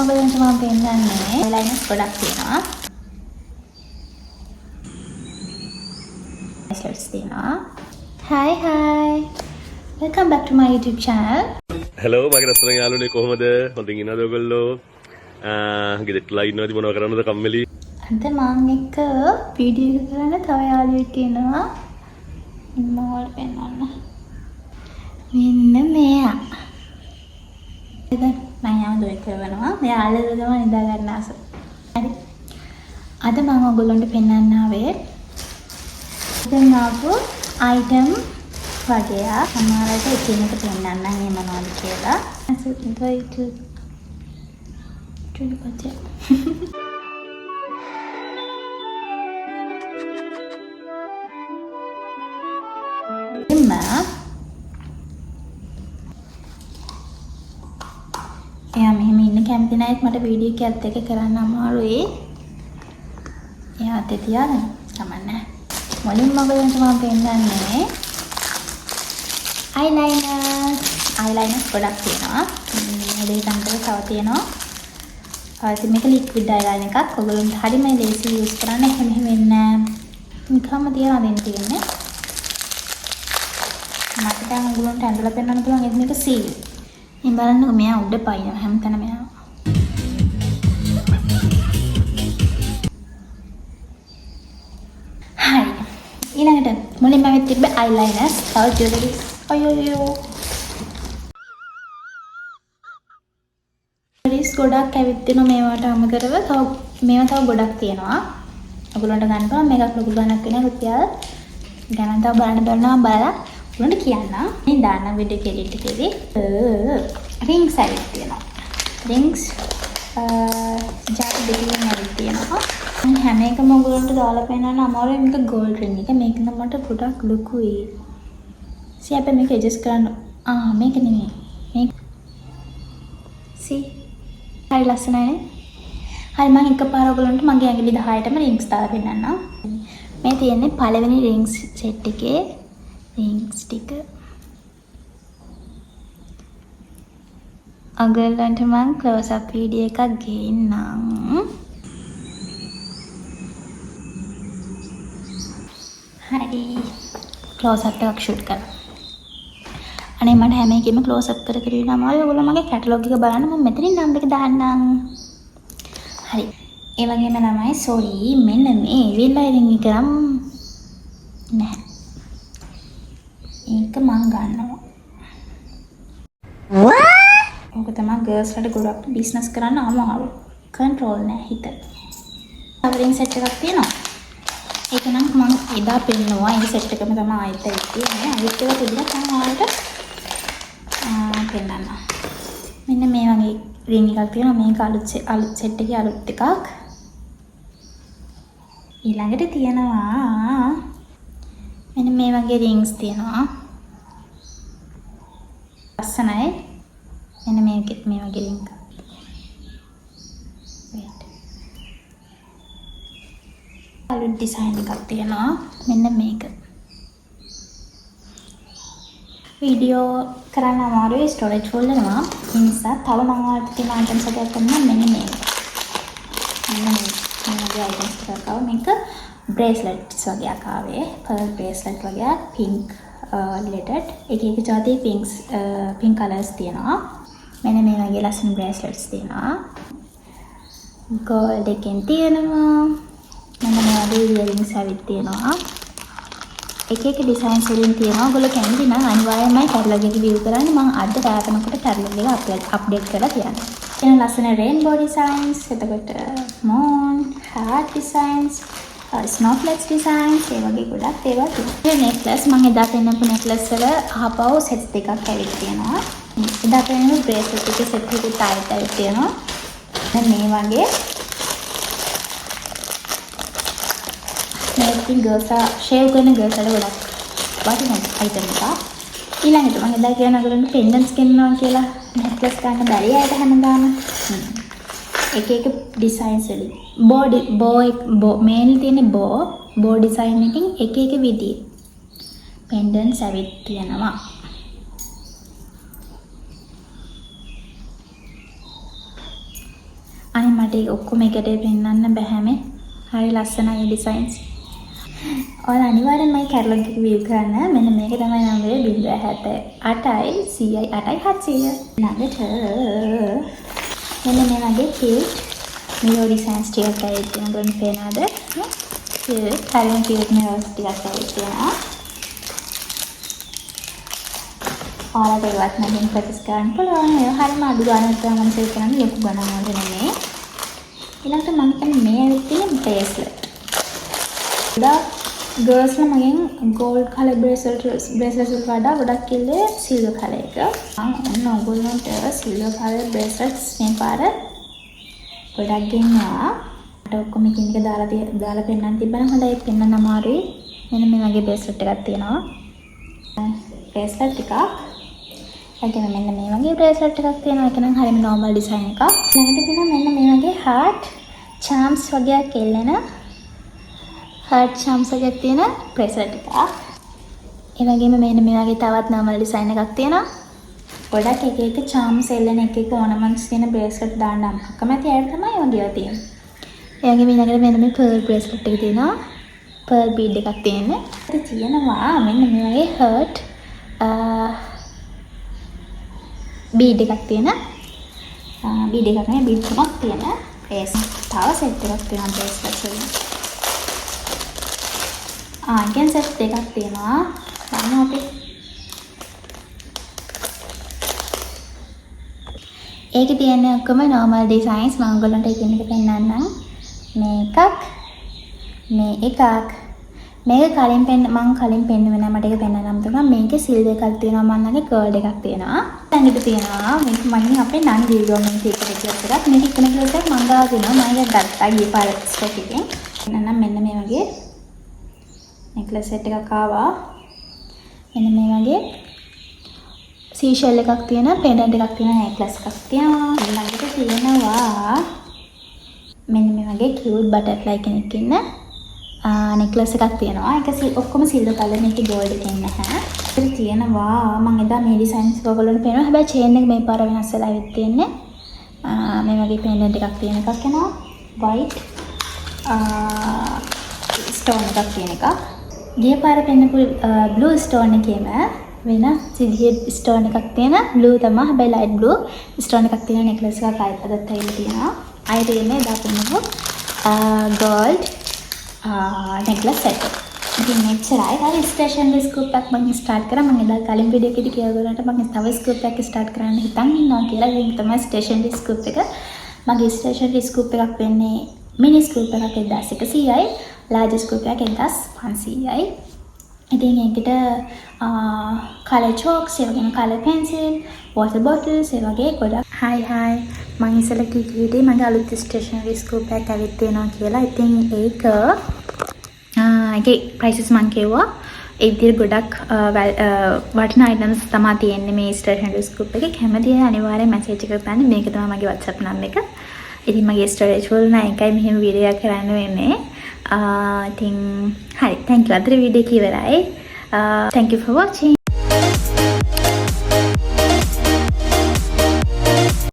ඔයගොල්ලන්ට මම පෙන්නන්නේ ලයිනස් ගොඩක් තියෙනවා. bracelets තියෙනවා. Hi. Welcome back to my YouTube channel. Hello මගේ රත්තරන් යාළුවනේ කොහමද? හොඳින් ඉන්නවද ඔයගොල්ලෝ? ගෙදරටලා ඉන්නවද මොනව කරන්නද කම්මැලි? අද මම එක්ක වීඩියෝ එක කරන්න තව යාළුවෙක් ඉන්නවා. මම ඔයාලට පෙන්නන්න. මෙන්න මෙයා. මම යම දුවේ කරනවා. මෙයා ආලද තමයි නිදා ගන්න ආස. හරි. අද මම ඔයගොල්ලන්ට පෙන්නන්න ආවේ දැන් ආපු item වගේ සමහරවිට එකිනෙක පෙන්නන්න මේ මොනවද කියලා. අසුත් Tripod. එයා මෙහෙම ඉන්න කැමති නැත් මට වීඩියෝ එකත් එක්ක කරන්න අමාරුයි. එයා අතේ තියාගෙන කමන්නේ. මුලින්ම ඔයගොල්ලන්ට මම පෙන්නන්නේ eyeliner ගොඩක් තියෙනවා. මේ දෙකකට තව තියෙනවා. ඉතින් මේක liquid eyeliner එකක්. ඔයගොල්ලන්ට හරියම ලේසි යූස් කරන්න එහෙම වෙන්නේ නැහැ. නිකම්ම තියලා දෙන්න තියෙන්නේ. මට දැන් ඔයගොල්ලන්ට ඇඳලා පෙන්නන්න පුළුවන් ඒක මේක seal. ඉතින් බලන්නකො මෙයා උඩ පයින් හැමතැනම යනවා. හරි. ඊළඟට මුලින්ම වෙත් තිබ්බ eyeliners තව jewelry. අයියෝ. jewelries ගොඩක් ඇවිත් තිනවා මේවට අමතරව මේවා තව ගොඩක් තියෙනවා. ඔයගොල්ලන්ට ගන්න පුළුවන් මේකක් ලොකු ගණනක් වෙනවා රුපියල්. ගණන් තව බලන්න බලනවා බලලා ඔයගොල්ලන්ට කියන්න. මේ දාන වීඩියෝ කෙලිට කෙලි rings ඇවිත් තියෙනවා. rings ජාති දෙකකින් ඇවිත් තියෙනවා. හැම එකම ඔයගොල්ලන්ට දාලා පෙන්නන්න අමාරුයි. මේක gold ring එක. මේක නම් මට ගොඩක් ලොකුයි. අපි මේක ඇඩ්ජස්ට් කරන්න. මේක නෙමෙයි. මේක. see. හරි ලස්සනයි. හරි මම එකපාර ඔයගොල්ලන්ට මගේ ඇඟිලි 10ටම rings දාලා පෙන්නන්නම්. මේ තියෙන්නේ පළවෙනි rings set එකේ rings ටික. ඔයගොල්ලන්ට මම close up video එකක් ගේන්නම්. හරි. close up එකක් shoot කරලා. අනේ මට හැම එකෙම ක්ලෝස් අප් කර කර ඉන්න අමාරුයි. ඔයගොල්ලෝ මගේ කැටලොග් එක බලන්න මම මෙතනින් නම් එක දාන්නම්. හරි. ඒ වගේම තමයි sorry මෙන්න මේ විලයිරින් එක නම් නැහැ. ඒක මම ගන්නවා. ඔක තමයි ගර්ල්ස් ලට ගොඩක් බිස්නස් කරන්න අමාරු. කන්ට්‍රෝල් නැහැ හිත. කවරින් සෙට් එකක් තියෙනවා. ඒක නම් මම එදා පෙන්නවා. ඒ සෙට් එකම තමයි ආයෙත් තියෙන්නේ. අනිත් ඒවා තිබුණා තමයි ඔයාලට පෙන්නන්න. මෙන්න මේ වගේ රින් එකක් තියෙනවා. මේක අලුත් සෙට් එකේ අලුත් එකක්. ඊළඟට තියෙනවා මෙන්න මේ වගේ රින්ග්ස් තියෙනවා. ලස්සනයි. මෙන්න මේ වගේ රින්ග්. අලුත් ඩිසයින් එකක් තියෙනවා. මෙන්න මේක. වීඩියෝ කරන්න අමාරුයි ස්ටෝරේජ් ෆුල් වෙනවා. ඒ නිසා තව මම ඔයාලට තියෙන අයිටම්ස් එකක් ගන්නම් මෙන්න මේක. මෙන්න මේ අයිටම්ස් එකක් ආවා. මේක බ්‍රේස්ලට්ස් වගේක් ආවේ. පර්ල් බ්‍රේස්ලට් වගේ පින්ක් රිලේටඩ්. එක જાති පින්ක් කලර්ස් තියෙනවා. මෙන්න මේ වගේ ලස්සන බ්‍රේස්ලට්ස් තියෙනවා. ගෝල්ඩ් එකෙන් තියෙනවා. මෙන්න මේ වගේ ඉයරින්ග්ස් ඇවිත් තියෙනවා. එක ඩිසයින්ස් වලින් තියෙනවා. ඔයගොල්ලෝ කැමති නම් අනිවාර්යයෙන්ම කැටලොග් එක view කරන්න. මම අද දානකොට කැටලොග් එක අප්ඩේට් කරලා තියන්නම්. එන ලස්සන රේන්බෝ ඩිසයින්ස්, එතකොට moon, heart designs, snowflakes designs ඒ වගේ ගොඩක් ඒවා තියෙනවා. මේ necklace මම එදා පෙන්නපු necklace වල අහපව sets දෙකක් ඇවිත් තියෙනවා. එදා පෙන්නපු bracelet එකේ set එකකුත් ඇවිත් තියෙනවා. දැන් මේ වගේ මේකෙන් ගර්ල්ස් ෂේව් කරන ගර්ල්ස් වල ගොඩක් වටිනා අයිටම් එක. ඊළඟට මම එදා කියන අගලන්න පෙන්ඩන්ට්ස් ගෙන්නවා කියලා නෙක්ලස් ගන්න බැරි අයට හැමදාම එක ඩිසයින්ස් වලින් බෝ මේල් තියෙන බෝ ඩිසයින් එකකින් එක විදිහේ පෙන්ඩන්ට්ස් ඇවිත් තියෙනවා. මට ඒක ඔක්කොම එකට පෙන්වන්න බෑ මේ. හරි ලස්සනයි ඩිසයින්ස්. ඔයාලා අනිවාර්යෙන්ම මේ කැටලොග් එක view කරන්න. මෙන්න මේක තමයි නම්බරය 068යි 100යි 8යි 700. ළඟට මෙන්න මේ වගේ cute mirror designs ටිකක් ඇවිත් තියෙනවා. ගොන් පේනවද? cute. හරිම cute mirrors ටිකක් ඇවිත් තියෙනවා. ඔයාලට ඒවත් නැගින් ප්‍රැක්ටිස් කරන්න පුළුවන්. ඒ හරියම අඩු ගානක් තමයි මම සෙල් කරන්නේ. ලොකු ගණන් වලට නෙමෙයි. ඊළඟට මම හිතන්නේ මේ ඇවිත් තියෙන bracelet. ගර්ල්ස් ලා මගෙන් gold color bracelets වඩා ගොඩක් කිල්ලේ silver color එක. ඔන්න ඔයගොල්ලන්ට silver color bracelets මේ පාර ගොඩක් ගෙන්නවා. මට ඔක්කොම එකින් එක දාලා පෙන්නන්න තිබ්බනම් හොඳයි. පෙන්නන්න අමාරුයි. මෙන්න මේ වගේ bracelet එකක් තියෙනවා. bracelet එකක්. එතන මෙන්න මේ වගේ bracelet එකක් තියෙනවා. ඒක නම් හරියම normal design එකක්. ළඟට තියෙනවා මෙන්න මේ වගේ heart charms වගේක් එල්ලෙන heart charms එකක් තියෙන bracelet එකක්. ඒ වගේම මෙන්න මේ වගේ තවත් normal design එකක් තියෙනවා. ගොඩක් එක එක charms එල්ලෙන එක එක ornaments තියෙන bracelet දාන්න අකමැති අය තමයි වගේ තියෙන්නේ. ඒ වගේම ඊළඟට මෙන්න මේ pearl bracelet එක තියෙනවා. pearl bead එකක් තියෙන්නේ. ඒක තියෙනවා මෙන්න මේ වගේ heart bead එකක් තියෙන bead එකක් නෙවෙයි bead තුනක් තියෙන තව set එකක් තියෙනවා bracelet වලින්. ඉතින් set දෙකක් තියෙනවා. ගන්න අපි. ඒකේ තියෙන ඔක්කොම normal designs මම ඔයගොල්ලන්ට එකින් එක පෙන්නන්නම්. මේ එකක් මේක කලින් මම කලින් පෙන්නුවේ නැහැ. මට ඒක පෙන්නන්න අමතකයි. මේකේ silver එකක් තියෙනවා. මම ළඟ gold එකක් තියෙනවා. ළඟට තියෙනවා මේක මම අපේ නන් වීඩියෝ මේක එකක්. මේක ඉක්ම කියලා එකක් මම ගාව තියෙනවා. මම ඒක ගත්තා ගිය පාර ස්ටොක් එකෙන්. එහෙනම් මෙන්න මේ වගේ necklace set එකක් ආවා. මෙන්න මේ වගේ seashell එකක් තියෙන pendant එකක් තියෙන necklace එකක් තියෙනවා. ළඟට තියෙනවා මෙන්න මේ වගේ cute butterfly කෙනෙක් ඉන්න necklace එකක් තියෙනවා. ඒක ඔක්කොම silver color මේකේ gold එකක් නැහැ. ඒක තියෙනවා මම එදා මේ designs ඔයගොල්ලන්ට පේනවා. හැබැයි chain එක මේ පාර වෙනස් වෙලා ඉවත් තියෙන්නේ. මේ වගේ pendant එකක් තියෙන එකක් එනවා. white stone එකක් තියෙන එකක්. ගිය පාර පෙන්නපු blue stone එකේම වෙන සිදියේ stone එකක් තියෙන blue තමයි. හැබැයි light blue stone එකක් තියෙන necklace එකක් ආයෙත් අදත් ඇවිල්ලා තියෙනවා. ආයෙත් එන්නේ එදා පෙන්නපු gold necklace set. ඉතින් මෙච්චරයි. හරි stationery scoop එකක් මම start කරා. මම එදා කලින් වීඩියෝ එකේදී කියලා දුන්නාට මම තව scoop එකක් start කරන්න හිතන් ඉන්නවා කියලා. ඒක තමයි stationery scoop එක. මගේ stationery scoop එකක් වෙන්නේ mini scoop එකක් 1100යි. large scoop එකක් 1500යි. ඉතින් ඒකට color chalks, ඒ වගේම color pencil, water bottles ඒ වගේ ගොඩක්. hi මම ඉස්සෙල්ලා කිව්වේ මගේ අලුත් stationery scoop එකක් ඇවිත් තියෙනවා කියලා. ඉතින් ඒකේ prices මම කිව්වා. ඒ විදිහට ගොඩක් වටිනා items තමයි තියෙන්නේ මේ stationery scoop එකේ. කැමති අය අනිවාර්යෙන් message එකක් දාන්න. මේක තමයි මගේ WhatsApp number එක. ඉතින් මගේ storage full නැහැ. ඒකයි මෙහෙම වීඩියෝ එකක් කරන්න වෙන්නේ. I think hi, thank you. Adri video ki varai. Thank you for watching.